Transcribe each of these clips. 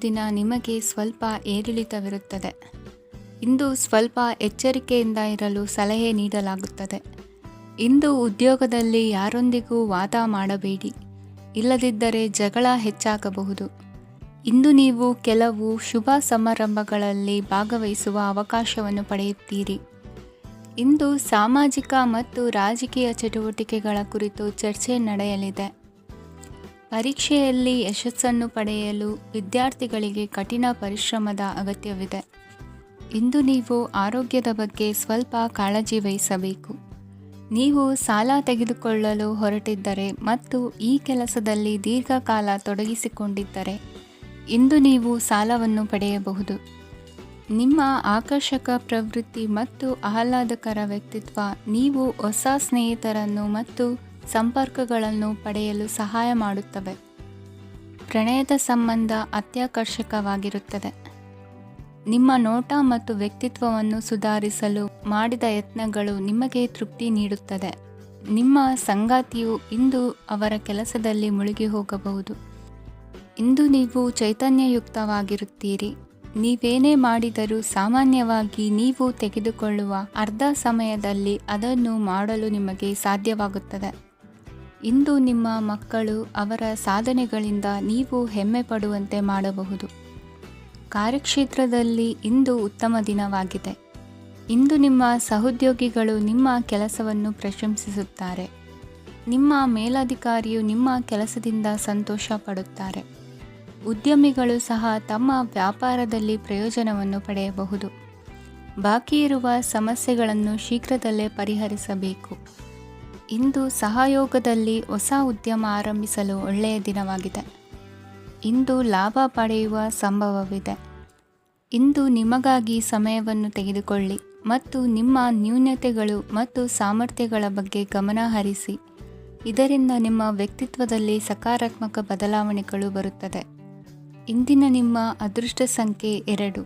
ದಿನ ನಿಮಗೆ ಸ್ವಲ್ಪ ಏರಿಳಿತವಿರುತ್ತದೆ. ಇಂದು ಸ್ವಲ್ಪ ಎಚ್ಚರಿಕೆಯಿಂದ ಇರಲು ಸಲಹೆ ನೀಡಲಾಗುತ್ತದೆ. ಇಂದು ಉದ್ಯೋಗದಲ್ಲಿ ಯಾರೊಂದಿಗೂ ವಾದ ಮಾಡಬೇಡಿ, ಇಲ್ಲದಿದ್ದರೆ ಜಗಳ ಹೆಚ್ಚಾಗಬಹುದು. ಇಂದು ನೀವು ಕೆಲವು ಶುಭ ಸಮಾರಂಭಗಳಲ್ಲಿ ಭಾಗವಹಿಸುವ ಅವಕಾಶವನ್ನು ಪಡೆಯುತ್ತೀರಿ. ಇಂದು ಸಾಮಾಜಿಕ ಮತ್ತು ರಾಜಕೀಯ ಚಟುವಟಿಕೆಗಳ ಕುರಿತು ಚರ್ಚೆ ನಡೆಯಲಿದೆ. ಪರೀಕ್ಷೆಯಲ್ಲಿ ಯಶಸ್ಸನ್ನು ಪಡೆಯಲು ವಿದ್ಯಾರ್ಥಿಗಳಿಗೆ ಕಠಿಣ ಪರಿಶ್ರಮದ ಅಗತ್ಯವಿದೆ. ಇಂದು ನೀವು ಆರೋಗ್ಯದ ಬಗ್ಗೆ ಸ್ವಲ್ಪ ಕಾಳಜಿ ವಹಿಸಬೇಕು. ನೀವು ಸಾಲ ತೆಗೆದುಕೊಳ್ಳಲು ಹೊರಟಿದ್ದರೆ ಮತ್ತು ಈ ಕೆಲಸದಲ್ಲಿ ದೀರ್ಘಕಾಲ ತೊಡಗಿಸಿಕೊಂಡಿದ್ದರೆ ಇಂದು ನೀವು ಸಾಲವನ್ನು ಪಡೆಯಬಹುದು. ನಿಮ್ಮ ಆಕರ್ಷಕ ಪ್ರವೃತ್ತಿ ಮತ್ತು ಆಹ್ಲಾದಕರ ವ್ಯಕ್ತಿತ್ವ ನೀವು ಹೊಸ ಸ್ನೇಹಿತರನ್ನು ಮತ್ತು ಸಂಪರ್ಕಗಳನ್ನು ಪಡೆಯಲು ಸಹಾಯ ಮಾಡುತ್ತವೆ. ಪ್ರಣಯದ ಸಂಬಂಧ ಅತ್ಯಾಕರ್ಷಕವಾಗಿರುತ್ತದೆ. ನಿಮ್ಮ ನೋಟ ಮತ್ತು ವ್ಯಕ್ತಿತ್ವವನ್ನು ಸುಧಾರಿಸಲು ಮಾಡಿದ ಯತ್ನಗಳು ನಿಮಗೆ ತೃಪ್ತಿ ನೀಡುತ್ತದೆ. ನಿಮ್ಮ ಸಂಗಾತಿಯು ಇಂದು ಅವರ ಕೆಲಸದಲ್ಲಿ ಮುಳುಗಿ ಹೋಗಬಹುದು. ಇಂದು ನೀವು ಚೈತನ್ಯಯುಕ್ತವಾಗಿರುತ್ತೀರಿ. ನೀವೇನೇ ಮಾಡಿದರೂ ಸಾಮಾನ್ಯವಾಗಿ ನೀವು ತೆಗೆದುಕೊಳ್ಳುವ ಅರ್ಧ ಸಮಯದಲ್ಲಿ ಅದನ್ನು ಮಾಡಲು ನಿಮಗೆ ಸಾಧ್ಯವಾಗುತ್ತದೆ. ಇಂದು ನಿಮ್ಮ ಮಕ್ಕಳು ಅವರ ಸಾಧನೆಗಳಿಂದ ನೀವು ಹೆಮ್ಮೆ ಪಡುವಂತೆ ಮಾಡಬಹುದು. ಕಾರ್ಯಕ್ಷೇತ್ರದಲ್ಲಿ ಇಂದು ಉತ್ತಮ ದಿನವಾಗಿದೆ. ಇಂದು ನಿಮ್ಮ ಸಹೋದ್ಯೋಗಿಗಳು ನಿಮ್ಮ ಕೆಲಸವನ್ನು ಪ್ರಶಂಸಿಸುತ್ತಾರೆ. ನಿಮ್ಮ ಮೇಲಧಿಕಾರಿಯು ನಿಮ್ಮ ಕೆಲಸದಿಂದ ಸಂತೋಷ ಪಡುತ್ತಾರೆ. ಉದ್ಯಮಿಗಳು ಸಹ ತಮ್ಮ ವ್ಯಾಪಾರದಲ್ಲಿ ಪ್ರಯೋಜನವನ್ನು ಪಡೆಯಬಹುದು. ಬಾಕಿ ಇರುವ ಸಮಸ್ಯೆಗಳನ್ನು ಶೀಘ್ರದಲ್ಲೇ ಪರಿಹರಿಸಬೇಕು. ಇಂದು ಸಹಯೋಗದಲ್ಲಿ ಹೊಸ ಉದ್ಯಮ ಆರಂಭಿಸಲು ಒಳ್ಳೆಯ ದಿನವಾಗಿದೆ. ಇಂದು ಲಾಭ ಪಡೆಯುವ ಸಂಭವವಿದೆ. ಇಂದು ನಿಮಗಾಗಿ ಸಮಯವನ್ನು ತೆಗೆದುಕೊಳ್ಳಿ ಮತ್ತು ನಿಮ್ಮ ನ್ಯೂನತೆಗಳು ಮತ್ತು ಸಾಮರ್ಥ್ಯಗಳ ಬಗ್ಗೆ ಗಮನ ಹರಿಸಿ. ಇದರಿಂದ ನಿಮ್ಮ ವ್ಯಕ್ತಿತ್ವದಲ್ಲಿ ಸಕಾರಾತ್ಮಕ ಬದಲಾವಣೆಗಳು ಬರುತ್ತದೆ. ಇಂದಿನ ನಿಮ್ಮ ಅದೃಷ್ಟ ಸಂಖ್ಯೆ 2.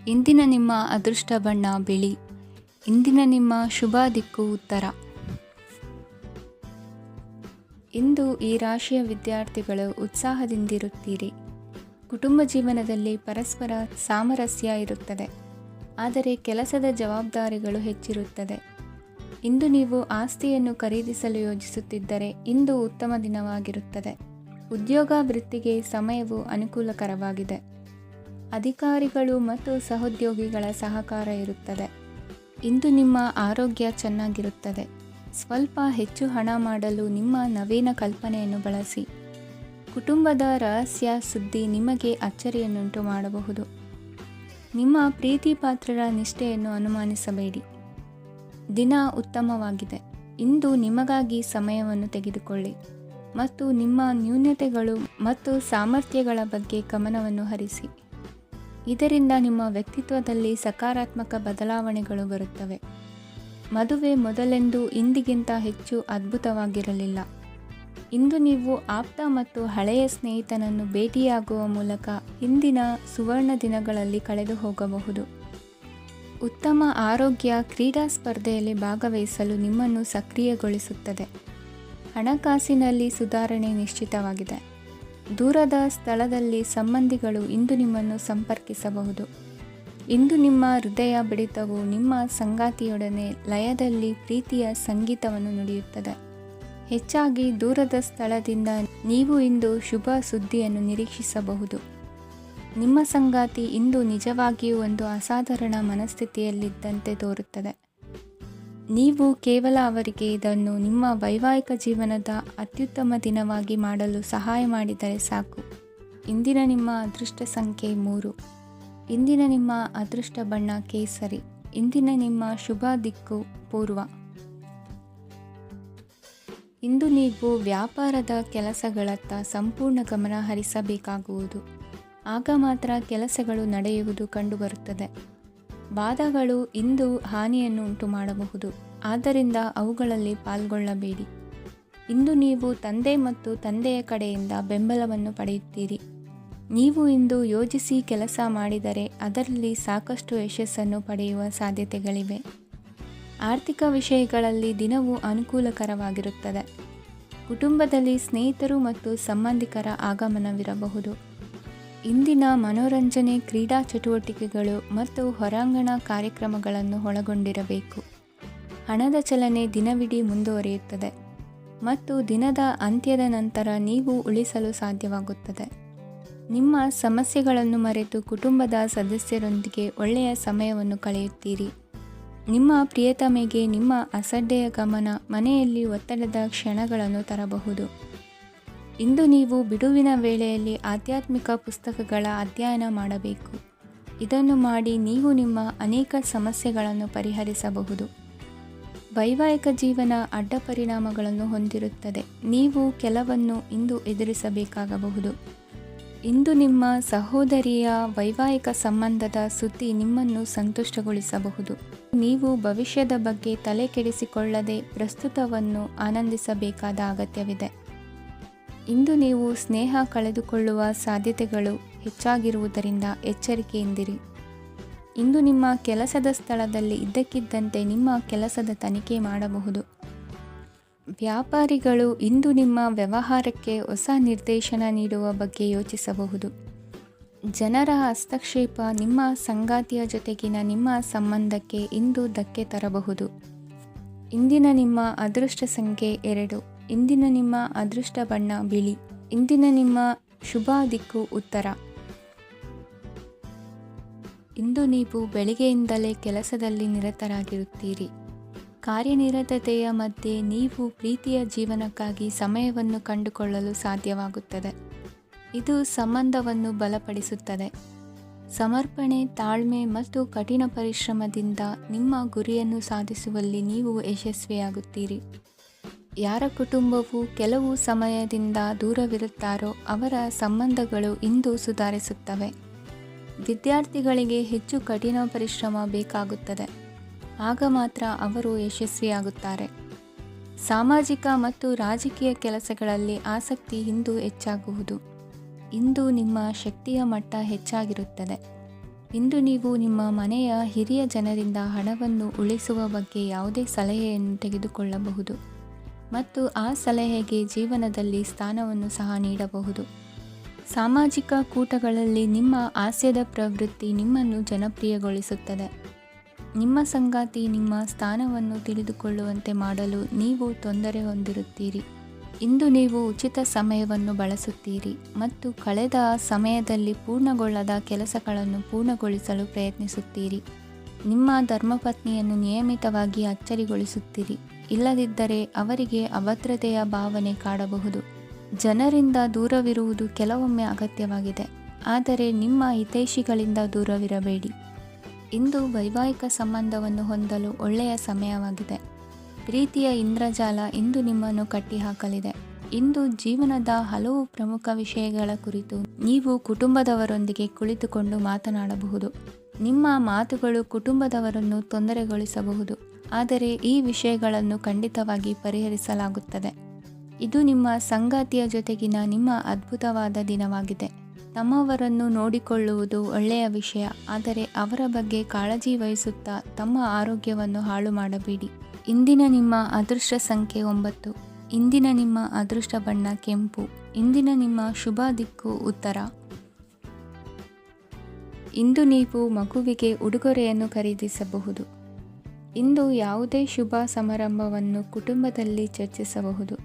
ಇಂದಿನ ನಿಮ್ಮ ಅದೃಷ್ಟ ಬಣ್ಣ ಬಿಳಿ. ಇಂದಿನ ನಿಮ್ಮ ಶುಭ ದಿಕ್ಕು ಉತ್ತರ. ಇಂದು ಈ ರಾಶಿಯ ವಿದ್ಯಾರ್ಥಿಗಳು ಉತ್ಸಾಹದಿಂದಿರುತ್ತೀರಿ. ಕುಟುಂಬ ಜೀವನದಲ್ಲಿ ಪರಸ್ಪರ ಸಾಮರಸ್ಯ ಇರುತ್ತದೆ, ಆದರೆ ಕೆಲಸದ ಜವಾಬ್ದಾರಿಗಳು ಹೆಚ್ಚಿರುತ್ತದೆ. ಇಂದು ನೀವು ಆಸ್ತಿಯನ್ನು ಖರೀದಿಸಲು ಯೋಜಿಸುತ್ತಿದ್ದರೆ ಇಂದು ಉತ್ತಮ ದಿನವಾಗಿರುತ್ತದೆ. ಉದ್ಯೋಗ ವೃತ್ತಿಗೆ ಸಮಯವು ಅನುಕೂಲಕರವಾಗಿದೆ. ಅಧಿಕಾರಿಗಳು ಮತ್ತು ಸಹೋದ್ಯೋಗಿಗಳ ಸಹಕಾರ ಇರುತ್ತದೆ. ಇಂದು ನಿಮ್ಮ ಆರೋಗ್ಯ ಚೆನ್ನಾಗಿರುತ್ತದೆ. ಸ್ವಲ್ಪ ಹೆಚ್ಚು ಹಣ ಮಾಡಲು ನಿಮ್ಮ ನವೀನ ಕಲ್ಪನೆಯನ್ನು ಬಳಸಿ. ಕುಟುಂಬದ ರಹಸ್ಯ ಸುದ್ದಿ ನಿಮಗೆ ಅಚ್ಚರಿಯನ್ನುಂಟು ಮಾಡಬಹುದು. ನಿಮ್ಮ ಪ್ರೀತಿ ಪಾತ್ರರ ನಿಷ್ಠೆಯನ್ನು ಅನುಮಾನಿಸಬೇಡಿ. ದಿನ ಉತ್ತಮವಾಗಿದೆ. ಇಂದು ನಿಮಗಾಗಿ ಸಮಯವನ್ನು ತೆಗೆದುಕೊಳ್ಳಿ ಮತ್ತು ನಿಮ್ಮ ನ್ಯೂನತೆಗಳು ಮತ್ತು ಸಾಮರ್ಥ್ಯಗಳ ಬಗ್ಗೆ ಗಮನವನ್ನು ಹರಿಸಿ. ಇದರಿಂದ ನಿಮ್ಮ ವ್ಯಕ್ತಿತ್ವದಲ್ಲಿ ಸಕಾರಾತ್ಮಕ ಬದಲಾವಣೆಗಳು ಬರುತ್ತವೆ. ಮದುವೆ ಮೊದಲೆಂದೂ ಇಂದಿಗಿಂತ ಹೆಚ್ಚು ಅದ್ಭುತವಾಗಿರಲಿಲ್ಲ. ಇಂದು ನೀವು ಆಪ್ತ ಮತ್ತು ಹಳೆಯ ಸ್ನೇಹಿತನನ್ನು ಭೇಟಿಯಾಗುವ ಮೂಲಕ ಹಿಂದಿನ ಸುವರ್ಣ ದಿನಗಳಲ್ಲಿ ಕಳೆದು ಹೋಗಬಹುದು. ಉತ್ತಮ ಆರೋಗ್ಯ ಕ್ರೀಡಾ ಸ್ಪರ್ಧೆಯಲ್ಲಿ ಭಾಗವಹಿಸಲು ನಿಮ್ಮನ್ನು ಸಕ್ರಿಯಗೊಳಿಸುತ್ತದೆ. ಹಣಕಾಸಿನಲ್ಲಿ ಸುಧಾರಣೆ ನಿಶ್ಚಿತವಾಗಿದೆ. ದೂರದ ಸ್ಥಳದಲ್ಲಿ ಸಂಬಂಧಿಗಳು ಇಂದು ನಿಮ್ಮನ್ನು ಸಂಪರ್ಕಿಸಬಹುದು. ಇಂದು ನಿಮ್ಮ ಹೃದಯ ಬಡಿತವು ನಿಮ್ಮ ಸಂಗಾತಿಯೊಡನೆ ಲಯದಲ್ಲಿ ಪ್ರೀತಿಯ ಸಂಗೀತವನ್ನು ನುಡಿಯುತ್ತದೆ. ಹೆಚ್ಚಾಗಿ ದೂರದ ಸ್ಥಳದಿಂದ ನೀವು ಇಂದು ಶುಭ ಸುದ್ದಿಯನ್ನು ನಿರೀಕ್ಷಿಸಬಹುದು. ನಿಮ್ಮ ಸಂಗಾತಿ ಇಂದು ನಿಜವಾಗಿಯೂ ಒಂದು ಅಸಾಧಾರಣ ಮನಸ್ಥಿತಿಯಲ್ಲಿದ್ದಂತೆ ತೋರುತ್ತದೆ. ನೀವು ಕೇವಲ ಅವರಿಗೆ ಇದನ್ನು ನಿಮ್ಮ ವೈವಾಹಿಕ ಜೀವನದ ಅತ್ಯುತ್ತಮ ದಿನವಾಗಿ ಮಾಡಲು ಸಹಾಯ ಮಾಡಿದರೆ ಸಾಕು. ಇಂದಿನ ನಿಮ್ಮ ಅದೃಷ್ಟ ಸಂಖ್ಯೆ 3. ಇಂದಿನ ನಿಮ್ಮ ಅದೃಷ್ಟ ಬಣ್ಣ ಕೇಸರಿ. ಇಂದಿನ ನಿಮ್ಮ ಶುಭ ದಿಕ್ಕು ಪೂರ್ವ. ಇಂದು ನೀವು ವ್ಯಾಪಾರದ ಕೆಲಸಗಳತ್ತ ಸಂಪೂರ್ಣ ಗಮನ ಹರಿಸಬೇಕಾಗುವುದು. ಆಗ ಮಾತ್ರ ಕೆಲಸಗಳು ನಡೆಯುವುದು ಕಂಡುಬರುತ್ತದೆ. ವಾದಗಳು ಇಂದು ಹಾನಿಯನ್ನು ಉಂಟು ಮಾಡಬಹುದು, ಆದ್ದರಿಂದ ಅವುಗಳಲ್ಲಿ ಪಾಲ್ಗೊಳ್ಳಬೇಡಿ. ಇಂದು ನೀವು ತಂದೆ ಮತ್ತು ತಂದೆಯ ಕಡೆಯಿಂದ ಬೆಂಬಲವನ್ನು ಪಡೆಯುತ್ತೀರಿ. ನೀವು ಇಂದು ಯೋಜಿಸಿ ಕೆಲಸ ಮಾಡಿದರೆ ಅದರಲ್ಲಿ ಸಾಕಷ್ಟು ಯಶಸ್ಸನ್ನು ಪಡೆಯುವ ಸಾಧ್ಯತೆಗಳಿವೆ. ಆರ್ಥಿಕ ವಿಷಯಗಳಲ್ಲಿ ದಿನವು ಅನುಕೂಲಕರವಾಗಿರುತ್ತದೆ. ಕುಟುಂಬದಲ್ಲಿ ಸ್ನೇಹಿತರು ಮತ್ತು ಸಂಬಂಧಿಕರ ಆಗಮನವಿರಬಹುದು. ಇಂದಿನ ಮನೋರಂಜನೆ ಕ್ರೀಡಾ ಚಟುವಟಿಕೆಗಳು ಮತ್ತು ಹೊರಾಂಗಣ ಕಾರ್ಯಕ್ರಮಗಳನ್ನು ಒಳಗೊಂಡಿರಬೇಕು. ಹಣದ ಚಲನೆ ದಿನವಿಡೀ ಮುಂದುವರಿಯುತ್ತದೆ ಮತ್ತು ದಿನದ ಅಂತ್ಯದ ನಂತರ ನೀವು ಉಳಿಸಲು ಸಾಧ್ಯವಾಗುತ್ತದೆ. ನಿಮ್ಮ ಸಮಸ್ಯೆಗಳನ್ನು ಮರೆತು ಕುಟುಂಬದ ಸದಸ್ಯರೊಂದಿಗೆ ಒಳ್ಳೆಯ ಸಮಯವನ್ನು ಕಳೆಯುತ್ತೀರಿ. ನಿಮ್ಮ ಪ್ರಿಯತಮೆಗೆ ನಿಮ್ಮ ಅಸಡ್ಡೆಯ ಗಮನ ಮನೆಯಲ್ಲಿ ಒತ್ತಡದ ಕ್ಷಣಗಳನ್ನು ತರಬಹುದು. ಇಂದು ನೀವು ಬಿಡುವಿನ ವೇಳೆಯಲ್ಲಿ ಆಧ್ಯಾತ್ಮಿಕ ಪುಸ್ತಕಗಳ ಅಧ್ಯಯನ ಮಾಡಬೇಕು. ಇದನ್ನು ಮಾಡಿ ನೀವು ನಿಮ್ಮ ಅನೇಕ ಸಮಸ್ಯೆಗಳನ್ನು ಪರಿಹರಿಸಬಹುದು. ವೈವಾಹಿಕ ಜೀವನ ಅಡ್ಡ ಪರಿಣಾಮಗಳನ್ನು ಹೊಂದಿರುತ್ತದೆ. ನೀವು ಕೆಲವನ್ನು ಇಂದು ಎದುರಿಸಬೇಕಾಗಬಹುದು. ಇಂದು ನಿಮ್ಮ ಸಹೋದರಿಯ ವೈವಾಹಿಕ ಸಂಬಂಧದ ಸುದ್ದಿ ನಿಮ್ಮನ್ನು ಸಂತುಷ್ಟಗೊಳಿಸಬಹುದು. ನೀವು ಭವಿಷ್ಯದ ಬಗ್ಗೆ ತಲೆ ಕೆಡಿಸಿಕೊಳ್ಳದೆ ಪ್ರಸ್ತುತವನ್ನು ಆನಂದಿಸಬೇಕಾದ ಅಗತ್ಯವಿದೆ. ಇಂದು ನೀವು ಸ್ನೇಹ ಕಳೆದುಕೊಳ್ಳುವ ಸಾಧ್ಯತೆಗಳು ಹೆಚ್ಚಾಗಿರುವುದರಿಂದ ಎಚ್ಚರಿಕೆಯಿಂದಿರಿ. ಇಂದು ನಿಮ್ಮ ಕೆಲಸದ ಸ್ಥಳದಲ್ಲಿ ಇದ್ದಕ್ಕಿದ್ದಂತೆ ನಿಮ್ಮ ಕೆಲಸದ ತನಿಖೆ ಮಾಡಬಹುದು. ವ್ಯಾಪಾರಿಗಳು ಇಂದು ನಿಮ್ಮ ವ್ಯವಹಾರಕ್ಕೆ ಹೊಸ ನಿರ್ದೇಶನ ನೀಡುವ ಬಗ್ಗೆ ಯೋಚಿಸಬಹುದು. ಜನರ ಹಸ್ತಕ್ಷೇಪ ನಿಮ್ಮ ಸಂಗಾತಿಯ ಜೊತೆಗಿನ ನಿಮ್ಮ ಸಂಬಂಧಕ್ಕೆ ಇಂದು ಧಕ್ಕೆ ತರಬಹುದು. ಇಂದಿನ ನಿಮ್ಮ ಅದೃಷ್ಟ ಸಂಖ್ಯೆ 2. ಇಂದಿನ ನಿಮ್ಮ ಅದೃಷ್ಟ ಬಣ್ಣ ಬಿಳಿ. ಇಂದಿನ ನಿಮ್ಮ ಶುಭ ದಿಕ್ಕು ಉತ್ತರ. ಇಂದು ನೀವು ಬೆಳಿಗ್ಗೆಯಿಂದಲೇ ಕೆಲಸದಲ್ಲಿ ನಿರತರಾಗಿರುತ್ತೀರಿ. ಕಾರ್ಯನಿರತತೆಯ ಮಧ್ಯೆ ನೀವು ಪ್ರೀತಿಯ ಜೀವನಕ್ಕಾಗಿ ಸಮಯವನ್ನು ಕಂಡುಕೊಳ್ಳಲು ಸಾಧ್ಯವಾಗುತ್ತದೆ. ಇದು ಸಂಬಂಧವನ್ನು ಬಲಪಡಿಸುತ್ತದೆ. ಸಮರ್ಪಣೆ, ತಾಳ್ಮೆ ಮತ್ತು ಕಠಿಣ ಪರಿಶ್ರಮದಿಂದ ನಿಮ್ಮ ಗುರಿಯನ್ನು ಸಾಧಿಸುವಲ್ಲಿ ನೀವು ಯಶಸ್ವಿಯಾಗುತ್ತೀರಿ. ಯಾರ ಕುಟುಂಬವು ಕೆಲವು ಸಮಯದಿಂದ ದೂರವಿರುತ್ತಾರೋ ಅವರ ಸಂಬಂಧಗಳು ಇಂದು ಸುಧಾರಿಸುತ್ತವೆ. ವಿದ್ಯಾರ್ಥಿಗಳಿಗೆ ಹೆಚ್ಚು ಕಠಿಣ ಪರಿಶ್ರಮ ಬೇಕಾಗುತ್ತದೆ. ಆಗ ಮಾತ್ರ ಅವರು ಯಶಸ್ವಿಯಾಗುತ್ತಾರೆ. ಸಾಮಾಜಿಕ ಮತ್ತು ರಾಜಕೀಯ ಕೆಲಸಗಳಲ್ಲಿ ಆಸಕ್ತಿ ಇಂದು ಹೆಚ್ಚಾಗುವುದು. ಇಂದು ನಿಮ್ಮ ಶಕ್ತಿಯ ಮಟ್ಟ ಹೆಚ್ಚಾಗಿರುತ್ತದೆ. ಇಂದು ನೀವು ನಿಮ್ಮ ಮನೆಯ ಹಿರಿಯ ಜನರಿಂದ ಹಣವನ್ನು ಉಳಿಸುವ ಬಗ್ಗೆ ಯಾವುದೇ ಸಲಹೆಯನ್ನು ತೆಗೆದುಕೊಳ್ಳಬಹುದು ಮತ್ತು ಆ ಸಲಹೆಗೆ ಜೀವನದಲ್ಲಿ ಸ್ಥಾನವನ್ನು ಸಹ ನೀಡಬಹುದು. ಸಾಮಾಜಿಕ ಕೂಟಗಳಲ್ಲಿ ನಿಮ್ಮ ಹಾಸ್ಯದ ಪ್ರವೃತ್ತಿ ನಿಮ್ಮನ್ನು ಜನಪ್ರಿಯಗೊಳಿಸುತ್ತದೆ. ನಿಮ್ಮ ಸಂಗಾತಿ ನಿಮ್ಮ ಸ್ಥಾನವನ್ನು ತಿಳಿದುಕೊಳ್ಳುವಂತೆ ಮಾಡಲು ನೀವು ತೊಂದರೆ ಹೊಂದಿರುತ್ತೀರಿ. ಇಂದು ನೀವು ಉಚಿತ ಸಮಯವನ್ನು ಬಳಸುತ್ತೀರಿ ಮತ್ತು ಕಳೆದ ಸಮಯದಲ್ಲಿ ಪೂರ್ಣಗೊಳ್ಳದ ಕೆಲಸಗಳನ್ನು ಪೂರ್ಣಗೊಳಿಸಲು ಪ್ರಯತ್ನಿಸುತ್ತೀರಿ. ನಿಮ್ಮ ಧರ್ಮಪತ್ನಿಯನ್ನು ನಿಯಮಿತವಾಗಿ ಅಚ್ಚರಿಗೊಳಿಸುತ್ತೀರಿ. ಇಲ್ಲದಿದ್ದರೆ ಅವರಿಗೆ ಅಭದ್ರತೆಯ ಭಾವನೆ ಕಾಡಬಹುದು. ಜನರಿಂದ ದೂರವಿರುವುದು ಕೆಲವೊಮ್ಮೆ ಅಗತ್ಯವಾಗಿದೆ, ಆದರೆ ನಿಮ್ಮ ಹಿತೈಷಿಗಳಿಂದ ದೂರವಿರಬೇಡಿ. ಇಂದು ವೈವಾಹಿಕ ಸಂಬಂಧವನ್ನು ಹೊಂದಲು ಒಳ್ಳೆಯ ಸಮಯವಾಗಿದೆ. ಪ್ರೀತಿಯ ಇಂದ್ರಜಾಲ ಇಂದು ನಿಮ್ಮನ್ನು ಕಟ್ಟಿಹಾಕಲಿದೆ. ಇಂದು ಜೀವನದ ಹಲವು ಪ್ರಮುಖ ವಿಷಯಗಳ ಕುರಿತು ನೀವು ಕುಟುಂಬದವರೊಂದಿಗೆ ಕುಳಿತುಕೊಂಡು ಮಾತನಾಡಬಹುದು. ನಿಮ್ಮ ಮಾತುಗಳು ಕುಟುಂಬದವರನ್ನು ತೊಂದರೆಗೊಳಿಸಬಹುದು, ಆದರೆ ಈ ವಿಷಯಗಳನ್ನು ಖಂಡಿತವಾಗಿ ಪರಿಹರಿಸಲಾಗುತ್ತದೆ. ಇದು ನಿಮ್ಮ ಸಂಗಾತಿಯ ಜೊತೆಗಿನ ನಿಮ್ಮ ಅದ್ಭುತವಾದ ದಿನವಾಗಿದೆ. ತಮ್ಮವರನ್ನು ನೋಡಿಕೊಳ್ಳುವುದು ಒಳ್ಳೆಯ ವಿಷಯ, ಆದರೆ ಅವರ ಬಗ್ಗೆ ಕಾಳಜಿ ವಹಿಸುತ್ತಾ ತಮ್ಮ ಆರೋಗ್ಯವನ್ನು ಹಾಳು ಮಾಡಬೇಡಿ. ಇಂದಿನ ನಿಮ್ಮ ಅದೃಷ್ಟ ಸಂಖ್ಯೆ 9. ಇಂದಿನ ನಿಮ್ಮ ಅದೃಷ್ಟ ಬಣ್ಣ ಕೆಂಪು. ಇಂದಿನ ನಿಮ್ಮ ಶುಭ ದಿಕ್ಕು ಉತ್ತರ. ಇಂದು ನೀವು ಮಗುವಿಗೆ ಉಡುಗೊರೆಯನ್ನು ಖರೀದಿಸಬಹುದು. ಇಂದು ಯಾವುದೇ ಶುಭ ಸಮಾರಂಭವನ್ನು ಕುಟುಂಬದಲ್ಲಿ ಚರ್ಚಿಸಬಹುದು.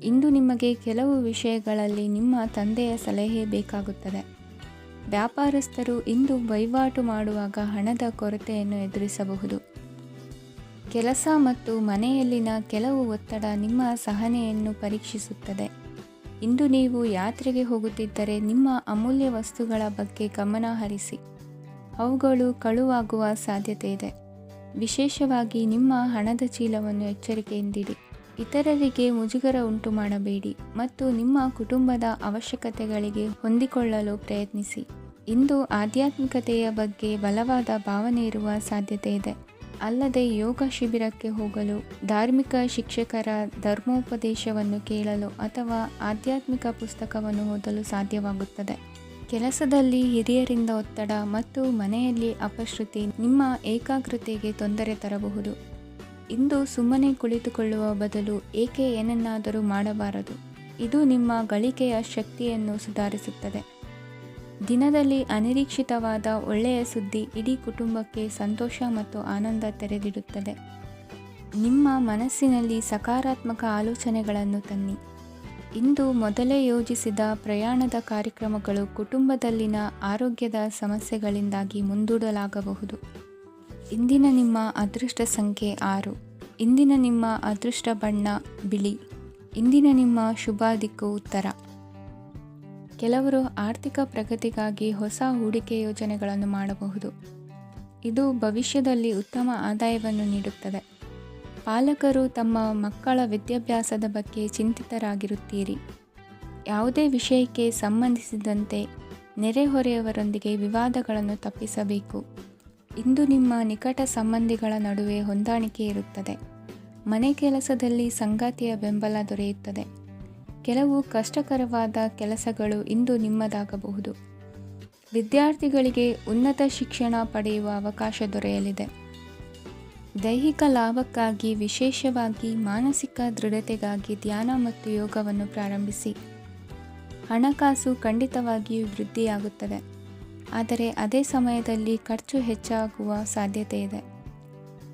ಇಂದು ನಿಮಗೆ ಕೆಲವು ವಿಷಯಗಳಲ್ಲಿ ನಿಮ್ಮ ತಂದೆಯ ಸಲಹೆ ಬೇಕಾಗುತ್ತದೆ. ವ್ಯಾಪಾರಸ್ಥರು ಇಂದು ವಹಿವಾಟು ಮಾಡುವಾಗ ಹಣದ ಕೊರತೆಯನ್ನು ಎದುರಿಸಬಹುದು. ಕೆಲಸ ಮತ್ತು ಮನೆಯಲ್ಲಿನ ಕೆಲವು ಒತ್ತಡ ನಿಮ್ಮ ಸಹನೆಯನ್ನು ಪರೀಕ್ಷಿಸುತ್ತದೆ. ಇಂದು ನೀವು ಯಾತ್ರೆಗೆ ಹೋಗುತ್ತಿದ್ದರೆ ನಿಮ್ಮ ಅಮೂಲ್ಯ ವಸ್ತುಗಳ ಬಗ್ಗೆ ಗಮನ ಹರಿಸಿ. ಅವುಗಳು ಕಳುವಾಗುವ ಸಾಧ್ಯತೆ ಇದೆ. ವಿಶೇಷವಾಗಿ ನಿಮ್ಮ ಹಣದ ಚೀಲವನ್ನು ಎಚ್ಚರಿಕೆಯಿಂದಿಡಿ. ಇತರರಿಗೆ ಮುಜುಗರ ಉಂಟು ಮಾಡಬೇಡಿ ಮತ್ತು ನಿಮ್ಮ ಕುಟುಂಬದ ಅವಶ್ಯಕತೆಗಳಿಗೆ ಹೊಂದಿಕೊಳ್ಳಲು ಪ್ರಯತ್ನಿಸಿ. ಇಂದು ಆಧ್ಯಾತ್ಮಿಕತೆಯ ಬಗ್ಗೆ ಬಲವಾದ ಭಾವನೆ ಇರುವ ಸಾಧ್ಯತೆ ಇದೆ. ಅಲ್ಲದೆ ಯೋಗ ಶಿಬಿರಕ್ಕೆ ಹೋಗಲು, ಧಾರ್ಮಿಕ ಶಿಕ್ಷಕರ ಧರ್ಮೋಪದೇಶವನ್ನು ಕೇಳಲು ಅಥವಾ ಆಧ್ಯಾತ್ಮಿಕ ಪುಸ್ತಕವನ್ನು ಓದಲು ಸಾಧ್ಯವಾಗುತ್ತದೆ. ಕೆಲಸದಲ್ಲಿ ಹಿರಿಯರಿಂದ ಒತ್ತಡ ಮತ್ತು ಮನೆಯಲ್ಲಿ ಅಪಶ್ರುತಿ ನಿಮ್ಮ ಏಕಾಗ್ರತೆಗೆ ತೊಂದರೆ ತರಬಹುದು. ಇಂದು ಸುಮ್ಮನೆ ಕುಳಿತುಕೊಳ್ಳುವ ಬದಲು ಏಕೆ ಏನನ್ನಾದರೂ ಮಾಡಬಾರದು. ಇದು ನಿಮ್ಮ ಗಳಿಕೆಯ ಶಕ್ತಿಯನ್ನು ಸುಧಾರಿಸುತ್ತದೆ. ದಿನದಲ್ಲಿ ಅನಿರೀಕ್ಷಿತವಾದ ಒಳ್ಳೆಯ ಸುದ್ದಿ ಇಡೀ ಕುಟುಂಬಕ್ಕೆ ಸಂತೋಷ ಮತ್ತು ಆನಂದ ತೆರೆದಿಡುತ್ತದೆ. ನಿಮ್ಮ ಮನಸ್ಸಿನಲ್ಲಿ ಸಕಾರಾತ್ಮಕ ಆಲೋಚನೆಗಳನ್ನು ತನ್ನಿ. ಇಂದು ಮೊದಲೇ ಯೋಜಿಸಿದ ಪ್ರಯಾಣದ ಕಾರ್ಯಕ್ರಮಗಳು ಕುಟುಂಬದಲ್ಲಿನ ಆರೋಗ್ಯದ ಸಮಸ್ಯೆಗಳಿಂದಾಗಿ ಮುಂದೂಡಲಾಗಬಹುದು. ಇಂದಿನ ನಿಮ್ಮ ಅದೃಷ್ಟ ಸಂಖ್ಯೆ 6. ಇಂದಿನ ನಿಮ್ಮ ಅದೃಷ್ಟ ಬಣ್ಣ ಬಿಳಿ. ಇಂದಿನ ನಿಮ್ಮ ಶುಭ ದಿಕ್ಕು ಉತ್ತರ. ಕೆಲವರು ಆರ್ಥಿಕ ಪ್ರಗತಿಗಾಗಿ ಹೊಸ ಹೂಡಿಕೆ ಯೋಜನೆಗಳನ್ನು ಮಾಡಬಹುದು. ಇದು ಭವಿಷ್ಯದಲ್ಲಿ ಉತ್ತಮ ಆದಾಯವನ್ನು ನೀಡುತ್ತದೆ. ಪಾಲಕರು ತಮ್ಮ ಮಕ್ಕಳ ವಿದ್ಯಾಭ್ಯಾಸದ ಬಗ್ಗೆ ಚಿಂತಿತರಾಗಿರುತ್ತೀರಿ. ಯಾವುದೇ ವಿಷಯಕ್ಕೆ ಸಂಬಂಧಿಸಿದಂತೆ ನೆರೆಹೊರೆಯವರೊಂದಿಗೆ ವಿವಾದಗಳನ್ನು ತಪ್ಪಿಸಬೇಕು. ಇಂದು ನಿಮ್ಮ ನಿಕಟ ಸಂಬಂಧಿಗಳ ನಡುವೆ ಹೊಂದಾಣಿಕೆ ಇರುತ್ತದೆ. ಮನೆ ಕೆಲಸದಲ್ಲಿ ಸಂಗಾತಿಯ ಬೆಂಬಲ ದೊರೆಯುತ್ತದೆ. ಕೆಲವು ಕಷ್ಟಕರವಾದ ಕೆಲಸಗಳು ಇಂದು ನಿಮ್ಮದಾಗಬಹುದು. ವಿದ್ಯಾರ್ಥಿಗಳಿಗೆ ಉನ್ನತ ಶಿಕ್ಷಣ ಪಡೆಯುವ ಅವಕಾಶ ದೊರೆಯಲಿದೆ. ದೈಹಿಕ ಲಾಭಕ್ಕಾಗಿ, ವಿಶೇಷವಾಗಿ ಮಾನಸಿಕ ದೃಢತೆಗಾಗಿ ಧ್ಯಾನ ಮತ್ತು ಯೋಗವನ್ನು ಪ್ರಾರಂಭಿಸಿ. ಹಣಕಾಸು ಖಂಡಿತವಾಗಿಯೂ ವೃದ್ಧಿಯಾಗುತ್ತದೆ, ಆದರೆ ಅದೇ ಸಮಯದಲ್ಲಿ ಖರ್ಚು ಹೆಚ್ಚಾಗುವ ಸಾಧ್ಯತೆ ಇದೆ.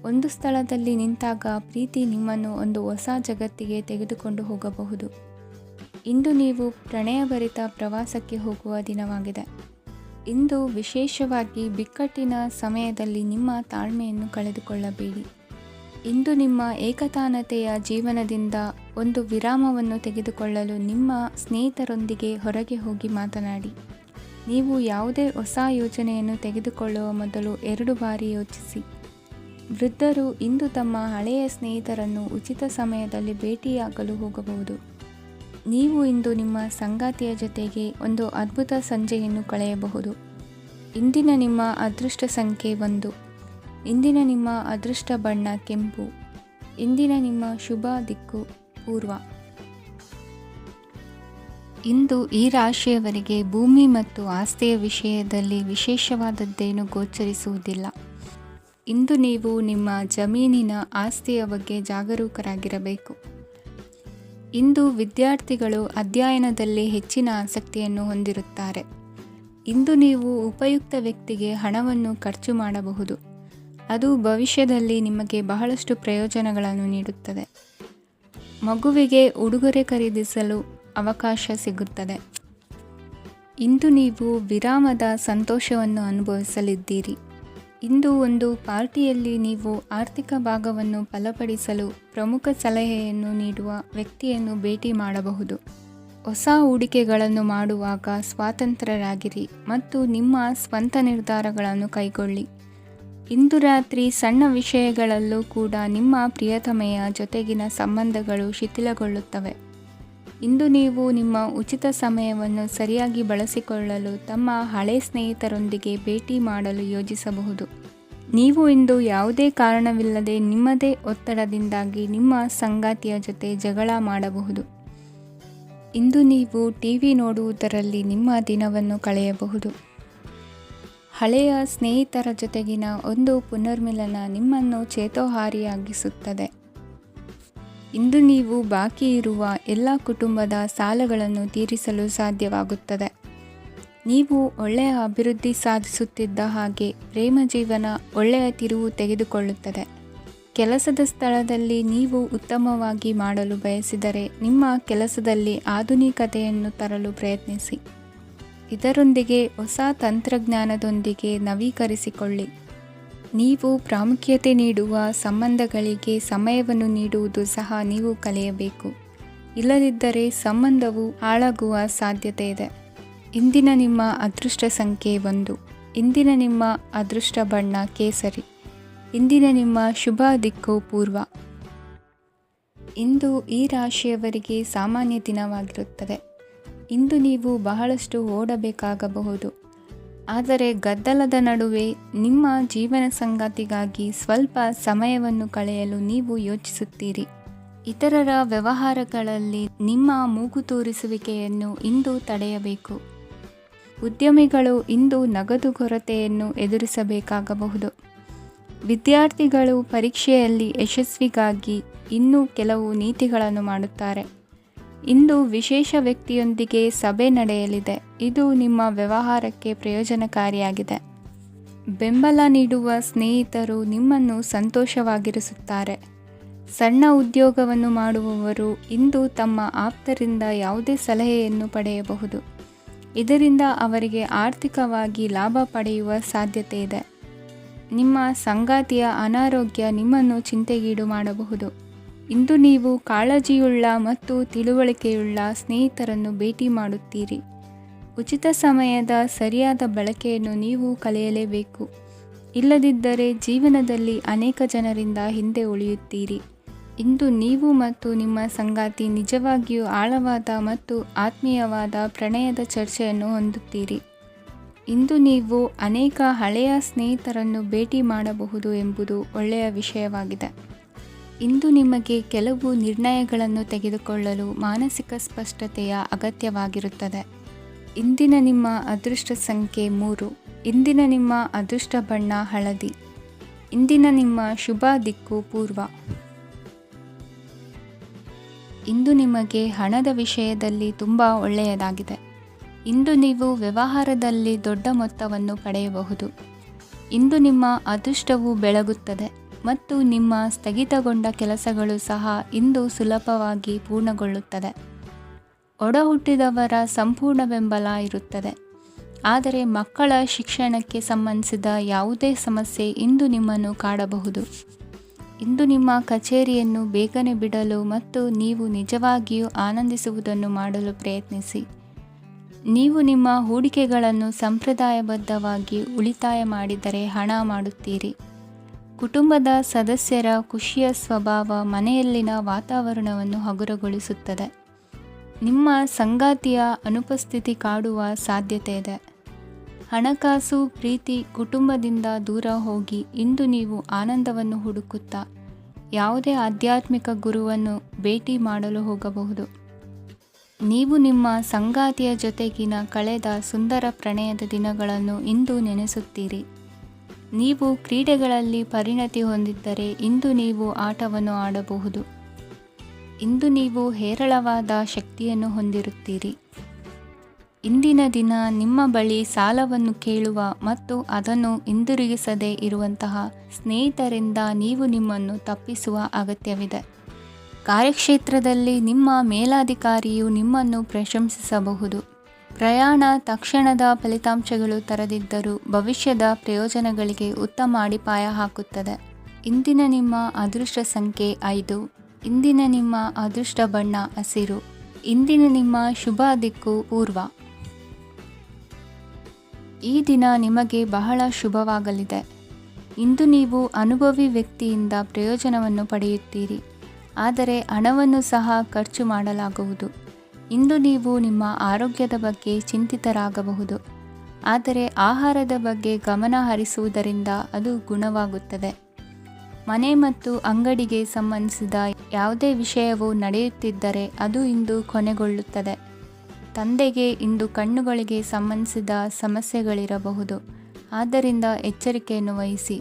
ಒಂದು ಸ್ಥಳದಲ್ಲಿ ನಿಂತಾಗ ಪ್ರೀತಿ ನಿಮ್ಮನ್ನು ಒಂದು ಹೊಸ ಜಗತ್ತಿಗೆ ತೆಗೆದುಕೊಂಡು ಹೋಗಬಹುದು. ಇಂದು ನೀವು ಪ್ರಣಯಭರಿತ ಪ್ರವಾಸಕ್ಕೆ ಹೋಗುವ ದಿನವಾಗಿದೆ. ಇಂದು ವಿಶೇಷವಾಗಿ ಬಿಕ್ಕಟ್ಟಿನ ಸಮಯದಲ್ಲಿ ನಿಮ್ಮ ತಾಳ್ಮೆಯನ್ನು ಕಳೆದುಕೊಳ್ಳಬೇಡಿ. ಇಂದು ನಿಮ್ಮ ಏಕತಾನತೆಯ ಜೀವನದಿಂದ ಒಂದು ವಿರಾಮವನ್ನು ತೆಗೆದುಕೊಳ್ಳಲು ನಿಮ್ಮ ಸ್ನೇಹಿತರೊಂದಿಗೆ ಹೊರಗೆ ಹೋಗಿ ಮಾತನಾಡಿ. ನೀವು ಯಾವುದೇ ಹೊಸ ಯೋಜನೆಯನ್ನು ತೆಗೆದುಕೊಳ್ಳುವ ಮೊದಲು 2 ಬಾರಿ ಯೋಚಿಸಿ. ವೃದ್ಧರು ಇಂದು ತಮ್ಮ ಹಳೆಯ ಸ್ನೇಹಿತರನ್ನು ಉಚಿತ ಸಮಯದಲ್ಲಿ ಭೇಟಿಯಾಗಲು ಹೋಗಬಹುದು. ನೀವು ಇಂದು ನಿಮ್ಮ ಸಂಗಾತಿಯ ಜೊತೆಗೆ ಒಂದು ಅದ್ಭುತ ಸಂಜೆಯನ್ನು ಕಳೆಯಬಹುದು. ಇಂದಿನ ನಿಮ್ಮ ಅದೃಷ್ಟ ಸಂಖ್ಯೆ 1. ಇಂದಿನ ನಿಮ್ಮ ಅದೃಷ್ಟ ಬಣ್ಣ ಕೆಂಪು. ಇಂದಿನ ನಿಮ್ಮ ಶುಭ ದಿಕ್ಕು ಪೂರ್ವ. ಇಂದು ಈ ರಾಶಿಯವರಿಗೆ ಭೂಮಿ ಮತ್ತು ಆಸ್ತಿಯ ವಿಷಯದಲ್ಲಿ ವಿಶೇಷವಾದದ್ದೇನು ಗೋಚರಿಸುವುದಿಲ್ಲ. ಇಂದು ನೀವು ನಿಮ್ಮ ಜಮೀನಿನ ಆಸ್ತಿಯ ಬಗ್ಗೆ ಜಾಗರೂಕರಾಗಿರಬೇಕು. ಇಂದು ವಿದ್ಯಾರ್ಥಿಗಳು ಅಧ್ಯಯನದಲ್ಲಿ ಹೆಚ್ಚಿನ ಆಸಕ್ತಿಯನ್ನು ಹೊಂದಿರುತ್ತಾರೆ. ಇಂದು ನೀವು ಉಪಯುಕ್ತ ವ್ಯಕ್ತಿಗೆ ಹಣವನ್ನು ಖರ್ಚು ಮಾಡಬಹುದು. ಅದು ಭವಿಷ್ಯದಲ್ಲಿ ನಿಮಗೆ ಬಹಳಷ್ಟು ಪ್ರಯೋಜನಗಳನ್ನು ನೀಡುತ್ತದೆ. ಮಗುವಿಗೆ ಉಡುಗೊರೆ ಖರೀದಿಸಲು ಅವಕಾಶ ಸಿಗುತ್ತದೆ. ಇಂದು ನೀವು ವಿರಾಮದ ಸಂತೋಷವನ್ನು ಅನುಭವಿಸಲಿದ್ದೀರಿ. ಇಂದು ಒಂದು ಪಾರ್ಟಿಯಲ್ಲಿ ನೀವು ಆರ್ಥಿಕ ಭಾಗವನ್ನು ಬಲಪಡಿಸಲು ಪ್ರಮುಖ ಸಲಹೆಯನ್ನು ನೀಡುವ ವ್ಯಕ್ತಿಯನ್ನು ಭೇಟಿ ಮಾಡಬಹುದು. ಹೊಸ ಹೂಡಿಕೆಗಳನ್ನು ಮಾಡುವಾಗ ಸ್ವಾತಂತ್ರ್ಯರಾಗಿರಿ ಮತ್ತು ನಿಮ್ಮ ಸ್ವಂತ ನಿರ್ಧಾರಗಳನ್ನು ಕೈಗೊಳ್ಳಿ. ಇಂದು ರಾತ್ರಿ ಸಣ್ಣ ವಿಷಯಗಳಲ್ಲೂ ಕೂಡ ನಿಮ್ಮ ಪ್ರಿಯತಮೆಯ ಜೊತೆಗಿನ ಸಂಬಂಧಗಳು ಶಿಥಿಲಗೊಳ್ಳುತ್ತವೆ. ಇಂದು ನೀವು ನಿಮ್ಮ ಉಚಿತ ಸಮಯವನ್ನು ಸರಿಯಾಗಿ ಬಳಸಿಕೊಳ್ಳಲು ತಮ್ಮ ಹಳೆ ಸ್ನೇಹಿತರೊಂದಿಗೆ ಭೇಟಿ ಮಾಡಲು ಯೋಜಿಸಬಹುದು. ನೀವು ಇಂದು ಯಾವುದೇ ಕಾರಣವಿಲ್ಲದೆ ನಿಮ್ಮದೇ ಒತ್ತಡದಿಂದಾಗಿ ನಿಮ್ಮ ಸಂಗಾತಿಯ ಜೊತೆ ಜಗಳ ಮಾಡಬಹುದು. ಇಂದು ನೀವು ಟಿವಿ ನೋಡುವುದರಲ್ಲಿ ನಿಮ್ಮ ದಿನವನ್ನು ಕಳೆಯಬಹುದು. ಹಳೆಯ ಸ್ನೇಹಿತರ ಜೊತೆಗಿನ ಒಂದು ಪುನರ್ಮಿಲನ ನಿಮ್ಮನ್ನು ಚೇತೋಹಾರಿಯಾಗಿಸುತ್ತದೆ. ಇಂದು ನೀವು ಬಾಕಿ ಇರುವ ಎಲ್ಲ ಕುಟುಂಬದ ಸಾಲಗಳನ್ನು ತೀರಿಸಲು ಸಾಧ್ಯವಾಗುತ್ತದೆ. ನೀವು ಒಳ್ಳೆಯ ಅಭಿವೃದ್ಧಿ ಸಾಧಿಸುತ್ತಿದ್ದ ಹಾಗೆ ಪ್ರೇಮ ಜೀವನ ಒಳ್ಳೆಯ ತಿರುವು ತೆಗೆದುಕೊಳ್ಳುತ್ತದೆ. ಕೆಲಸದ ಸ್ಥಳದಲ್ಲಿ ನೀವು ಉತ್ತಮವಾಗಿ ಮಾಡಲು ಬಯಸಿದರೆ ನಿಮ್ಮ ಕೆಲಸದಲ್ಲಿ ಆಧುನಿಕತೆಯನ್ನು ತರಲು ಪ್ರಯತ್ನಿಸಿ. ಇದರೊಂದಿಗೆ ಹೊಸ ತಂತ್ರಜ್ಞಾನದೊಂದಿಗೆ ನವೀಕರಿಸಿಕೊಳ್ಳಿ. ನೀವು ಪ್ರಾಮುಖ್ಯತೆ ನೀಡುವ ಸಂಬಂಧಗಳಿಗೆ ಸಮಯವನ್ನು ನೀಡುವುದು ಸಹ ನೀವು ಕಲಿಯಬೇಕು. ಇಲ್ಲದಿದ್ದರೆ ಸಂಬಂಧವು ಹಾಳಾಗುವ ಸಾಧ್ಯತೆ ಇದೆ. ಇಂದಿನ ನಿಮ್ಮ ಅದೃಷ್ಟ ಸಂಖ್ಯೆ 1. ಇಂದಿನ ನಿಮ್ಮ ಅದೃಷ್ಟ ಬಣ್ಣ ಕೇಸರಿ. ಇಂದಿನ ನಿಮ್ಮ ಶುಭ ದಿಕ್ಕು ಪೂರ್ವ. ಇಂದು ಈ ರಾಶಿಯವರಿಗೆ ಸಾಮಾನ್ಯ ದಿನವಾಗಿರುತ್ತದೆ. ಇಂದು ನೀವು ಬಹಳಷ್ಟು ಓಡಬೇಕಾಗಬಹುದು. ಆದರೆ ಗದ್ದಲದ ನಡುವೆ ನಿಮ್ಮ ಜೀವನ ಸಂಗಾತಿಗಾಗಿ ಸ್ವಲ್ಪ ಸಮಯವನ್ನು ಕಳೆಯಲು ನೀವು ಯೋಚಿಸುತ್ತೀರಿ. ಇತರರ ವ್ಯವಹಾರಗಳಲ್ಲಿ ನಿಮ್ಮ ಮೂಗು ತೂರಿಸುವಿಕೆಯನ್ನು ಇಂದು ತಡೆಯಬೇಕು. ಉದ್ಯಮಿಗಳು ಇಂದು ನಗದು ಕೊರತೆಯನ್ನು ಎದುರಿಸಬೇಕಾಗಬಹುದು. ವಿದ್ಯಾರ್ಥಿಗಳು ಪರೀಕ್ಷೆಯಲ್ಲಿ ಯಶಸ್ವಿಗಾಗಿ ಇನ್ನೂ ಕೆಲವು ನೀತಿಗಳನ್ನು ಮಾಡುತ್ತಾರೆ. ಇಂದು ವಿಶೇಷ ವ್ಯಕ್ತಿಯೊಂದಿಗೆ ಸಭೆ ನಡೆಯಲಿದೆ. ಇದು ನಿಮ್ಮ ವ್ಯವಹಾರಕ್ಕೆ ಪ್ರಯೋಜನಕಾರಿಯಾಗಿದೆ. ಬೆಂಬಲ ನೀಡುವ ಸ್ನೇಹಿತರು ನಿಮ್ಮನ್ನು ಸಂತೋಷವಾಗಿರಿಸುತ್ತಾರೆ. ಸಣ್ಣ ಉದ್ಯೋಗವನ್ನು ಮಾಡುವವರು ಇಂದು ತಮ್ಮ ಆಪ್ತರಿಂದ ಯಾವುದೇ ಸಲಹೆಯನ್ನು ಪಡೆಯಬಹುದು. ಇದರಿಂದ ಅವರಿಗೆ ಆರ್ಥಿಕವಾಗಿ ಲಾಭ ಪಡೆಯುವ ಸಾಧ್ಯತೆ ಇದೆ. ನಿಮ್ಮ ಸಂಗಾತಿಯ ಅನಾರೋಗ್ಯ ನಿಮ್ಮನ್ನು ಚಿಂತೆಗೀಡು ಮಾಡಬಹುದು. ಇಂದು ನೀವು ಕಾಳಜಿಯುಳ್ಳ ಮತ್ತು ತಿಳುವಳಿಕೆಯುಳ್ಳ ಸ್ನೇಹಿತರನ್ನು ಭೇಟಿ ಮಾಡುತ್ತೀರಿ. ಉಚಿತ ಸಮಯದ ಸರಿಯಾದ ಬಳಕೆಯನ್ನು ನೀವು ಕಲಿಯಲೇಬೇಕು. ಇಲ್ಲದಿದ್ದರೆ ಜೀವನದಲ್ಲಿ ಅನೇಕ ಜನರಿಂದ ಹಿಂದೆ ಉಳಿಯುತ್ತೀರಿ. ಇಂದು ನೀವು ಮತ್ತು ನಿಮ್ಮ ಸಂಗಾತಿ ನಿಜವಾಗಿಯೂ ಆಳವಾದ ಮತ್ತು ಆತ್ಮೀಯವಾದ ಪ್ರಣಯದ ಚರ್ಚೆಯನ್ನು ಹೊಂದುತ್ತೀರಿ. ಇಂದು ನೀವು ಅನೇಕ ಹಳೆಯ ಸ್ನೇಹಿತರನ್ನು ಭೇಟಿ ಮಾಡಬಹುದು ಎಂಬುದು ಒಳ್ಳೆಯ ವಿಷಯವಾಗಿದೆ. ಇಂದು ನಿಮಗೆ ಕೆಲವು ನಿರ್ಣಯಗಳನ್ನು ತೆಗೆದುಕೊಳ್ಳಲು ಮಾನಸಿಕ ಸ್ಪಷ್ಟತೆಯ ಅಗತ್ಯವಾಗಿರುತ್ತದೆ. ಇಂದಿನ ನಿಮ್ಮ ಅದೃಷ್ಟ ಸಂಖ್ಯೆ 3. ಇಂದಿನ ನಿಮ್ಮ ಅದೃಷ್ಟ ಬಣ್ಣ ಹಳದಿ. ಇಂದಿನ ನಿಮ್ಮ ಶುಭ ದಿಕ್ಕು ಪೂರ್ವ. ಇಂದು ನಿಮಗೆ ಹಣದ ವಿಷಯದಲ್ಲಿ ತುಂಬ ಒಳ್ಳೆಯದಾಗಿದೆ. ಇಂದು ನೀವು ವ್ಯವಹಾರದಲ್ಲಿ ದೊಡ್ಡ ಮೊತ್ತವನ್ನು ಪಡೆಯಬಹುದು. ಇಂದು ನಿಮ್ಮ ಅದೃಷ್ಟವು ಬೆಳಗುತ್ತದೆ ಮತ್ತು ನಿಮ್ಮ ಸ್ಥಗಿತಗೊಂಡ ಕೆಲಸಗಳು ಸಹ ಇಂದು ಸುಲಭವಾಗಿ ಪೂರ್ಣಗೊಳ್ಳುತ್ತದೆ. ಒಡಹುಟ್ಟಿದವರ ಸಂಪೂರ್ಣ ಬೆಂಬಲ ಇರುತ್ತದೆ. ಆದರೆ ಮಕ್ಕಳ ಶಿಕ್ಷಣಕ್ಕೆ ಸಂಬಂಧಿಸಿದ ಯಾವುದೇ ಸಮಸ್ಯೆ ಇಂದು ನಿಮ್ಮನ್ನು ಕಾಡಬಹುದು. ಇಂದು ನಿಮ್ಮ ಕಚೇರಿಯನ್ನು ಬೇಗನೆ ಬಿಡಲು ಮತ್ತು ನೀವು ನಿಜವಾಗಿಯೂ ಆನಂದಿಸುವುದನ್ನು ಮಾಡಲು ಪ್ರಯತ್ನಿಸಿ. ನೀವು ನಿಮ್ಮ ಹೂಡಿಕೆಗಳನ್ನು ಸಂಪ್ರದಾಯಬದ್ಧವಾಗಿ ಉಳಿತಾಯ ಮಾಡಿದರೆ ಹಣ ಮಾಡುತ್ತೀರಿ. ಕುಟುಂಬದ ಸದಸ್ಯರ ಖುಷಿಯ ಸ್ವಭಾವ ಮನೆಯಲ್ಲಿನ ವಾತಾವರಣವನ್ನು ಹಗುರಗೊಳಿಸುತ್ತದೆ. ನಿಮ್ಮ ಸಂಗಾತಿಯ ಅನುಪಸ್ಥಿತಿ ಕಾಡುವ ಸಾಧ್ಯತೆ ಇದೆ. ಹಣಕಾಸು, ಪ್ರೀತಿ, ಕುಟುಂಬದಿಂದ ದೂರ ಹೋಗಿ ಇಂದು ನೀವು ಆನಂದವನ್ನು ಹುಡುಕುತ್ತಾ ಯಾವುದೇ ಆಧ್ಯಾತ್ಮಿಕ ಗುರುವನ್ನು ಭೇಟಿ ಮಾಡಲು ಹೋಗಬಹುದು. ನೀವು ನಿಮ್ಮ ಸಂಗಾತಿಯ ಜೊತೆಗಿನ ಕಳೆದ ಸುಂದರ ಪ್ರಣಯದ ದಿನಗಳನ್ನು ಇಂದು ನೆನೆಸುತ್ತೀರಿ. ನೀವು ಕ್ರೀಡೆಗಳಲ್ಲಿ ಪರಿಣತಿ ಹೊಂದಿದ್ದರೆ ಇಂದು ನೀವು ಆಟವನ್ನು ಆಡಬಹುದು. ಇಂದು ನೀವು ಹೇರಳವಾದ ಶಕ್ತಿಯನ್ನು ಹೊಂದಿರುತ್ತೀರಿ. ಇಂದಿನ ದಿನ ನಿಮ್ಮ ಬಳಿ ಸಾಲವನ್ನು ಕೇಳುವ ಮತ್ತು ಅದನ್ನು ಹಿಂದಿರುಗಿಸದೇ ಇರುವಂತಹ ಸ್ನೇಹಿತರಿಂದ ನೀವು ನಿಮ್ಮನ್ನು ತಪ್ಪಿಸುವ ಅಗತ್ಯವಿದೆ. ಕಾರ್ಯಕ್ಷೇತ್ರದಲ್ಲಿ ನಿಮ್ಮ ಮೇಲಾಧಿಕಾರಿಯು ನಿಮ್ಮನ್ನು ಪ್ರಶಂಸಿಸಬಹುದು. ಪ್ರಯಾಣ ತಕ್ಷಣದ ಫಲಿತಾಂಶಗಳು ತರದಿದ್ದರೂ ಭವಿಷ್ಯದ ಪ್ರಯೋಜನಗಳಿಗೆ ಉತ್ತಮ ಅಡಿಪಾಯ ಹಾಕುತ್ತದೆ. ಇಂದಿನ ನಿಮ್ಮ ಅದೃಷ್ಟ ಸಂಖ್ಯೆ 5. ಇಂದಿನ ನಿಮ್ಮ ಅದೃಷ್ಟ ಬಣ್ಣ ಹಸಿರು. ಇಂದಿನ ನಿಮ್ಮ ಶುಭ ದಿಕ್ಕು ಪೂರ್ವ. ಈ ದಿನ ನಿಮಗೆ ಬಹಳ ಶುಭವಾಗಲಿದೆ. ಇಂದು ನೀವು ಅನುಭವಿ ವ್ಯಕ್ತಿಯಿಂದ ಪ್ರಯೋಜನವನ್ನು ಪಡೆಯುತ್ತೀರಿ. ಆದರೆ ಹಣವನ್ನು ಸಹ ಖರ್ಚು ಮಾಡಲಾಗುವುದು. ಇಂದು ನೀವು ನಿಮ್ಮ ಆರೋಗ್ಯದ ಬಗ್ಗೆ ಚಿಂತಿತರಾಗಬಹುದು. ಆದರೆ ಆಹಾರದ ಬಗ್ಗೆ ಗಮನ ಹರಿಸುವುದರಿಂದ ಅದು ಗುಣವಾಗುತ್ತದೆ. ಮನೆ ಮತ್ತು ಅಂಗಡಿಗೆ ಸಂಬಂಧಿಸಿದ ಯಾವುದೇ ವಿಷಯವು ನಡೆಯುತ್ತಿದ್ದರೆ ಅದು ಇಂದು ಕೊನೆಗೊಳ್ಳುತ್ತದೆ. ತಂದೆಗೆ ಇಂದು ಕಣ್ಣುಗಳಿಗೆ ಸಂಬಂಧಿಸಿದ ಸಮಸ್ಯೆಗಳಿರಬಹುದು. ಆದ್ದರಿಂದ ಎಚ್ಚರಿಕೆಯನ್ನು ವಹಿಸಿ.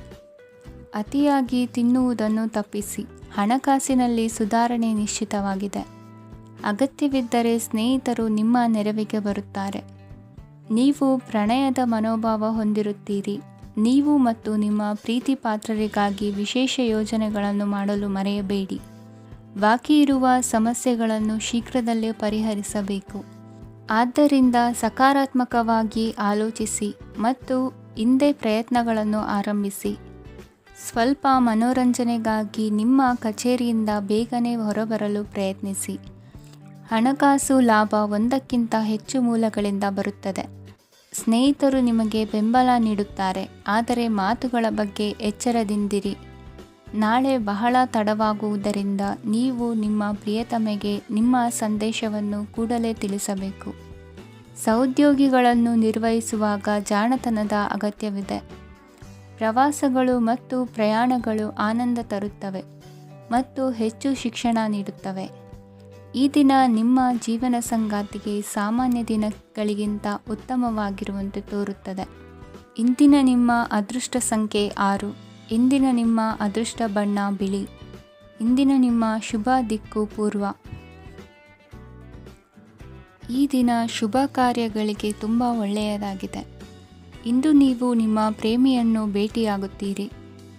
ಅತಿಯಾಗಿ ತಿನ್ನುವುದನ್ನು ತಪ್ಪಿಸಿ. ಹಣಕಾಸಿನಲ್ಲಿ ಸುಧಾರಣೆ ನಿಶ್ಚಿತವಾಗಿದೆ. ಅಗತ್ಯವಿದ್ದರೆ ಸ್ನೇಹಿತರು ನಿಮ್ಮ ನೆರವಿಗೆ ಬರುತ್ತಾರೆ. ನೀವು ಪ್ರಣಯದ ಮನೋಭಾವ ಹೊಂದಿರುತ್ತೀರಿ. ನೀವು ಮತ್ತು ನಿಮ್ಮ ಪ್ರೀತಿ ಪಾತ್ರರಿಗಾಗಿ ವಿಶೇಷ ಯೋಜನೆಗಳನ್ನು ಮಾಡಲು ಮರೆಯಬೇಡಿ. ಬಾಕಿ ಇರುವ ಸಮಸ್ಯೆಗಳನ್ನು ಶೀಘ್ರದಲ್ಲೇ ಪರಿಹರಿಸಬೇಕು. ಆದ್ದರಿಂದ ಸಕಾರಾತ್ಮಕವಾಗಿ ಆಲೋಚಿಸಿ ಮತ್ತು ಹಿಂದೆ ಪ್ರಯತ್ನಗಳನ್ನು ಆರಂಭಿಸಿ. ಸ್ವಲ್ಪ ಮನೋರಂಜನೆಗಾಗಿ ನಿಮ್ಮ ಕಚೇರಿಯಿಂದ ಬೇಗನೆ ಹೊರಬರಲು ಪ್ರಯತ್ನಿಸಿ. ಹಣಕಾಸು ಲಾಭ ಒಂದಕ್ಕಿಂತ ಹೆಚ್ಚು ಮೂಲಗಳಿಂದ ಬರುತ್ತದೆ. ಸ್ನೇಹಿತರು ನಿಮಗೆ ಬೆಂಬಲ ನೀಡುತ್ತಾರೆ, ಆದರೆ ಮಾತುಗಳ ಬಗ್ಗೆ ಎಚ್ಚರದಿಂದಿರಿ. ನಾಳೆ ಬಹಳ ತಡವಾಗುವುದರಿಂದ ನೀವು ನಿಮ್ಮ ಪ್ರಿಯತಮೆಗೆ ನಿಮ್ಮ ಸಂದೇಶವನ್ನು ಕೂಡಲೇ ತಿಳಿಸಬೇಕು. ಸಹೋದ್ಯೋಗಿಗಳನ್ನು ನಿರ್ವಹಿಸುವಾಗ ಜಾಣತನದ ಅಗತ್ಯವಿದೆ. ಪ್ರವಾಸಗಳು ಮತ್ತು ಪ್ರಯಾಣಗಳು ಆನಂದ ತರುತ್ತವೆ ಮತ್ತು ಹೆಚ್ಚು ಶಿಕ್ಷಣ ನೀಡುತ್ತವೆ. ಈ ದಿನ ನಿಮ್ಮ ಜೀವನ ಸಂಗಾತಿಗೆ ಸಾಮಾನ್ಯ ದಿನಗಳಿಗಿಂತ ಉತ್ತಮವಾಗಿರುವಂತೆ ತೋರುತ್ತದೆ. ಇಂದಿನ ನಿಮ್ಮ ಅದೃಷ್ಟ ಸಂಖ್ಯೆ 6. ಇಂದಿನ ನಿಮ್ಮ ಅದೃಷ್ಟ ಬಣ್ಣ ಬಿಳಿ. ಇಂದಿನ ನಿಮ್ಮ ಶುಭ ದಿಕ್ಕು ಪೂರ್ವ. ಈ ದಿನ ಶುಭ ಕಾರ್ಯಗಳಿಗೆ ತುಂಬ ಒಳ್ಳೆಯದಾಗಿದೆ. ಇಂದು ನೀವು ನಿಮ್ಮ ಪ್ರೇಮಿಯನ್ನು ಭೇಟಿಯಾಗುತ್ತೀರಿ.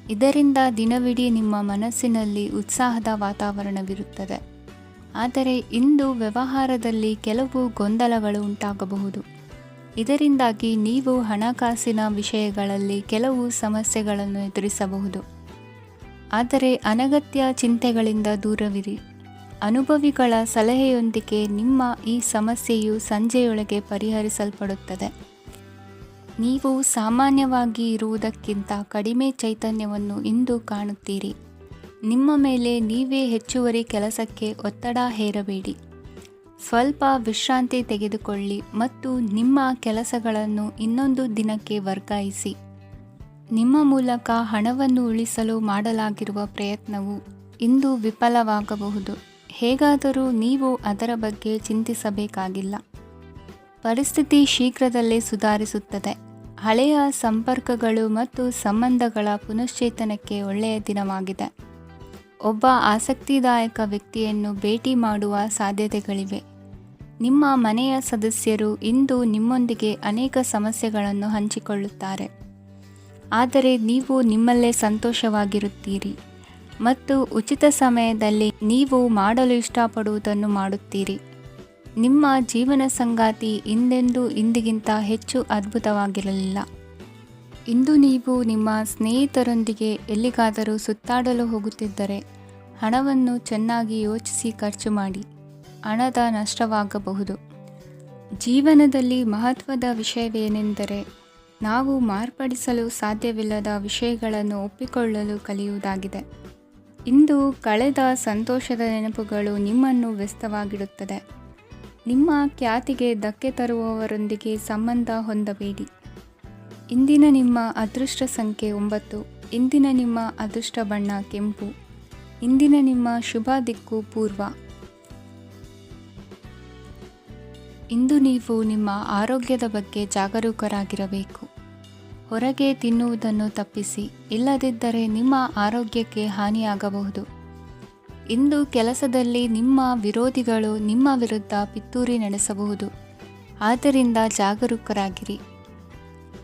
ಇದರಿಂದ ದಿನವಿಡೀ ನಿಮ್ಮ ಮನಸ್ಸಿನಲ್ಲಿ ಉತ್ಸಾಹದ ವಾತಾವರಣವಿರುತ್ತದೆ. ಆದರೆ ಇಂದು ವ್ಯವಹಾರದಲ್ಲಿ ಕೆಲವು ಗೊಂದಲಗಳು ಉಂಟಾಗಬಹುದು. ಇದರಿಂದಾಗಿ ನೀವು ಹಣಕಾಸಿನ ವಿಷಯಗಳಲ್ಲಿ ಕೆಲವು ಸಮಸ್ಯೆಗಳನ್ನು ಎದುರಿಸಬಹುದು. ಆದರೆ ಅನಗತ್ಯ ಚಿಂತೆಗಳಿಂದ ದೂರವಿರಿ. ಅನುಭವಿಗಳ ಸಲಹೆಯೊಂದಿಗೆ ನಿಮ್ಮ ಈ ಸಮಸ್ಯೆಯು ಸಂಜೆಯೊಳಗೆ ಪರಿಹರಿಸಲ್ಪಡುತ್ತದೆ. ನೀವು ಸಾಮಾನ್ಯವಾಗಿ ಇರುವುದಕ್ಕಿಂತ ಕಡಿಮೆ ಚೈತನ್ಯವನ್ನು ಇಂದು ಕಾಣುತ್ತೀರಿ. ನಿಮ್ಮ ಮೇಲೆ ನೀವೇ ಹೆಚ್ಚುವರಿ ಕೆಲಸಕ್ಕೆ ಒತ್ತಡ ಹೇರಬೇಡಿ. ಸ್ವಲ್ಪ ವಿಶ್ರಾಂತಿ ತೆಗೆದುಕೊಳ್ಳಿ ಮತ್ತು ನಿಮ್ಮ ಕೆಲಸಗಳನ್ನು ಇನ್ನೊಂದು ದಿನಕ್ಕೆ ವರ್ಗಾಯಿಸಿ. ನಿಮ್ಮ ಮೂಲಕ ಹಣವನ್ನು ಉಳಿಸಲು ಮಾಡಲಾಗಿರುವ ಪ್ರಯತ್ನವು ಇಂದು ವಿಫಲವಾಗಬಹುದು. ಹೇಗಾದರೂ ನೀವು ಅದರ ಬಗ್ಗೆ ಚಿಂತಿಸಬೇಕಾಗಿಲ್ಲ. ಪರಿಸ್ಥಿತಿ ಶೀಘ್ರದಲ್ಲೇ ಸುಧಾರಿಸುತ್ತದೆ. ಹಳೆಯ ಸಂಪರ್ಕಗಳು ಮತ್ತು ಸಂಬಂಧಗಳ ಪುನಶ್ಚೇತನಕ್ಕೆ ಒಳ್ಳೆಯ ದಿನವಾಗಿದೆ. ಒಬ್ಬ ಆಸಕ್ತಿದಾಯಕ ವ್ಯಕ್ತಿಯನ್ನು ಭೇಟಿ ಮಾಡುವ ಸಾಧ್ಯತೆಗಳಿವೆ. ನಿಮ್ಮ ಮನೆಯ ಸದಸ್ಯರು ಇಂದು ನಿಮ್ಮೊಂದಿಗೆ ಅನೇಕ ಸಮಸ್ಯೆಗಳನ್ನು ಹಂಚಿಕೊಳ್ಳುತ್ತಾರೆ. ಆದರೆ ನೀವು ನಿಮ್ಮಲ್ಲೇ ಸಂತೋಷವಾಗಿರುತ್ತೀರಿ ಮತ್ತು ಉಚಿತ ಸಮಯದಲ್ಲಿ ನೀವು ಮಾಡಲು ಇಷ್ಟಪಡುವುದನ್ನು ಮಾಡುತ್ತೀರಿ. ನಿಮ್ಮ ಜೀವನ ಸಂಗಾತಿ ಇಂದೆಂದೂ ಇಂದಿಗಿಂತ ಹೆಚ್ಚು ಅದ್ಭುತವಾಗಿರಲಿಲ್ಲ. ಇಂದು ನೀವು ನಿಮ್ಮ ಸ್ನೇಹಿತರೊಂದಿಗೆ ಎಲ್ಲಿಗಾದರೂ ಸುತ್ತಾಡಲು ಹೋಗುತ್ತಿದ್ದರೆ ಹಣವನ್ನು ಚೆನ್ನಾಗಿ ಯೋಚಿಸಿ ಖರ್ಚು ಮಾಡಿ. ಹಣದ ನಷ್ಟವಾಗಬಹುದು. ಜೀವನದಲ್ಲಿ ಮಹತ್ವದ ವಿಷಯವೇನೆಂದರೆ ನಾವು ಮಾರ್ಪಡಿಸಲು ಸಾಧ್ಯವಿಲ್ಲದ ವಿಷಯಗಳನ್ನು ಒಪ್ಪಿಕೊಳ್ಳಲು ಕಲಿಯುವುದಾಗಿದೆ. ಇಂದು ಕಳೆದ ಸಂತೋಷದ ನೆನಪುಗಳು ನಿಮ್ಮನ್ನು ವ್ಯಸ್ತವಾಗಿಡುತ್ತದೆ. ನಿಮ್ಮ ಖ್ಯಾತಿಗೆ ಧಕ್ಕೆ ತರುವವರೊಂದಿಗೆ ಸಂಬಂಧ ಹೊಂದಬೇಡಿ. ಇಂದಿನ ನಿಮ್ಮ ಅದೃಷ್ಟ ಸಂಖ್ಯೆ 9. ಇಂದಿನ ನಿಮ್ಮ ಅದೃಷ್ಟ ಬಣ್ಣ ಕೆಂಪು. ಇಂದಿನ ನಿಮ್ಮ ಶುಭ ದಿಕ್ಕು ಪೂರ್ವ. ಇಂದು ನೀವು ನಿಮ್ಮ ಆರೋಗ್ಯದ ಬಗ್ಗೆ ಜಾಗರೂಕರಾಗಿರಬೇಕು. ಹೊರಗೆ ತಿನ್ನುವುದನ್ನು ತಪ್ಪಿಸಿ, ಇಲ್ಲದಿದ್ದರೆ ನಿಮ್ಮ ಆರೋಗ್ಯಕ್ಕೆ ಹಾನಿಯಾಗಬಹುದು. ಇಂದು ಕೆಲಸದಲ್ಲಿ ನಿಮ್ಮ ವಿರೋಧಿಗಳು ನಿಮ್ಮ ವಿರುದ್ಧ ಪಿತೂರಿ ನಡೆಸಬಹುದು. ಆದ್ದರಿಂದ ಜಾಗರೂಕರಾಗಿರಿ.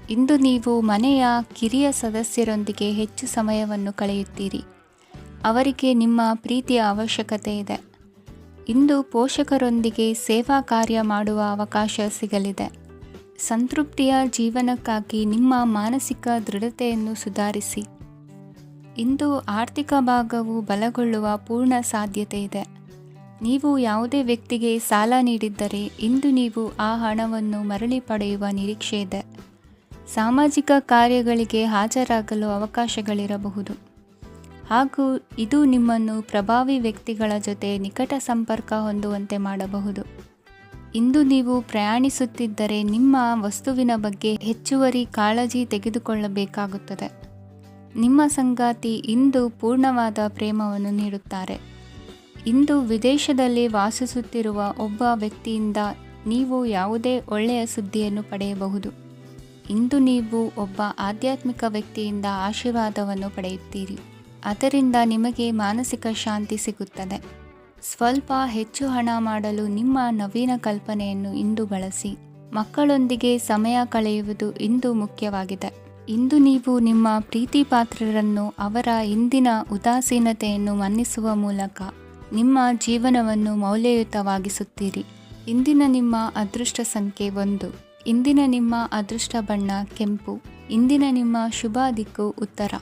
ಇಂದು ನೀವು ಮನೆಯ ಕಿರಿಯ ಸದಸ್ಯರೊಂದಿಗೆ ಹೆಚ್ಚು ಸಮಯವನ್ನು ಕಳೆಯುತ್ತೀರಿ. ಅವರಿಗೆ ನಿಮ್ಮ ಪ್ರೀತಿಯ ಅವಶ್ಯಕತೆ ಇದೆ. ಇಂದು ಪೋಷಕರೊಂದಿಗೆ ಸೇವಾ ಕಾರ್ಯ ಮಾಡುವ ಅವಕಾಶ ಸಿಗಲಿದೆ. ಸಂತೃಪ್ತಿಯ ಜೀವನಕ್ಕಾಗಿ ನಿಮ್ಮ ಮಾನಸಿಕ ದೃಢತೆಯನ್ನು ಸುಧಾರಿಸಿ. ಇಂದು ಆರ್ಥಿಕ ಭಾಗವು ಬಲಗೊಳ್ಳುವ ಪೂರ್ಣ ಸಾಧ್ಯತೆ ಇದೆ. ನೀವು ಯಾವುದೇ ವ್ಯಕ್ತಿಗೆ ಸಾಲ ನೀಡಿದ್ದರೆ ಇಂದು ನೀವು ಆ ಹಣವನ್ನು ಮರಳಿ ಪಡೆಯುವ ನಿರೀಕ್ಷೆ ಇದೆ. ಸಾಮಾಜಿಕ ಕಾರ್ಯಗಳಿಗೆ ಹಾಜರಾಗಲು ಅವಕಾಶಗಳಿರಬಹುದು ಹಾಗೂ ಇದು ನಿಮ್ಮನ್ನು ಪ್ರಭಾವಿ ವ್ಯಕ್ತಿಗಳ ಜೊತೆ ನಿಕಟ ಸಂಪರ್ಕ ಹೊಂದುವಂತೆ ಮಾಡಬಹುದು. ಇಂದು ನೀವು ಪ್ರಯಾಣಿಸುತ್ತಿದ್ದರೆ ನಿಮ್ಮ ವಸ್ತುವಿನ ಬಗ್ಗೆ ಹೆಚ್ಚುವರಿ ಕಾಳಜಿ ತೆಗೆದುಕೊಳ್ಳಬೇಕಾಗುತ್ತದೆ. ನಿಮ್ಮ ಸಂಗಾತಿ ಇಂದು ಪೂರ್ಣವಾದ ಪ್ರೇಮವನ್ನು ನೀಡುತ್ತಾರೆ. ಇಂದು ವಿದೇಶದಲ್ಲಿ ವಾಸಿಸುತ್ತಿರುವ ಒಬ್ಬ ವ್ಯಕ್ತಿಯಿಂದ ನೀವು ಯಾವುದೇ ಒಳ್ಳೆಯ ಸುದ್ದಿಯನ್ನು ಪಡೆಯಬಹುದು. ಇಂದು ನೀವು ಒಬ್ಬ ಆಧ್ಯಾತ್ಮಿಕ ವ್ಯಕ್ತಿಯಿಂದ ಆಶೀರ್ವಾದವನ್ನು ಪಡೆಯುತ್ತೀರಿ. ಅದರಿಂದ ನಿಮಗೆ ಮಾನಸಿಕ ಶಾಂತಿ ಸಿಗುತ್ತದೆ. ಸ್ವಲ್ಪ ಹೆಚ್ಚು ಹಣ ಮಾಡಲು ನಿಮ್ಮ ನವೀನ ಕಲ್ಪನೆಯನ್ನು ಇಂದು ಬಳಸಿ. ಮಕ್ಕಳೊಂದಿಗೆ ಸಮಯ ಕಳೆಯುವುದು ಇಂದು ಮುಖ್ಯವಾಗಿದೆ. ಇಂದು ನೀವು ನಿಮ್ಮ ಪ್ರೀತಿ ಪಾತ್ರರನ್ನು ಅವರ ಇಂದಿನ ಉದಾಸೀನತೆಯನ್ನು ಮನ್ನಿಸುವ ಮೂಲಕ ನಿಮ್ಮ ಜೀವನವನ್ನು ಮೌಲ್ಯಯುತವಾಗಿಸುತ್ತೀರಿ. ಇಂದಿನ ನಿಮ್ಮ ಅದೃಷ್ಟ ಸಂಖ್ಯೆ 1. ಇಂದಿನ ನಿಮ್ಮ ಅದೃಷ್ಟ ಬಣ್ಣ ಕೆಂಪು. ಇಂದಿನ ನಿಮ್ಮ ಶುಭ ದಿಕ್ಕು ಉತ್ತರ.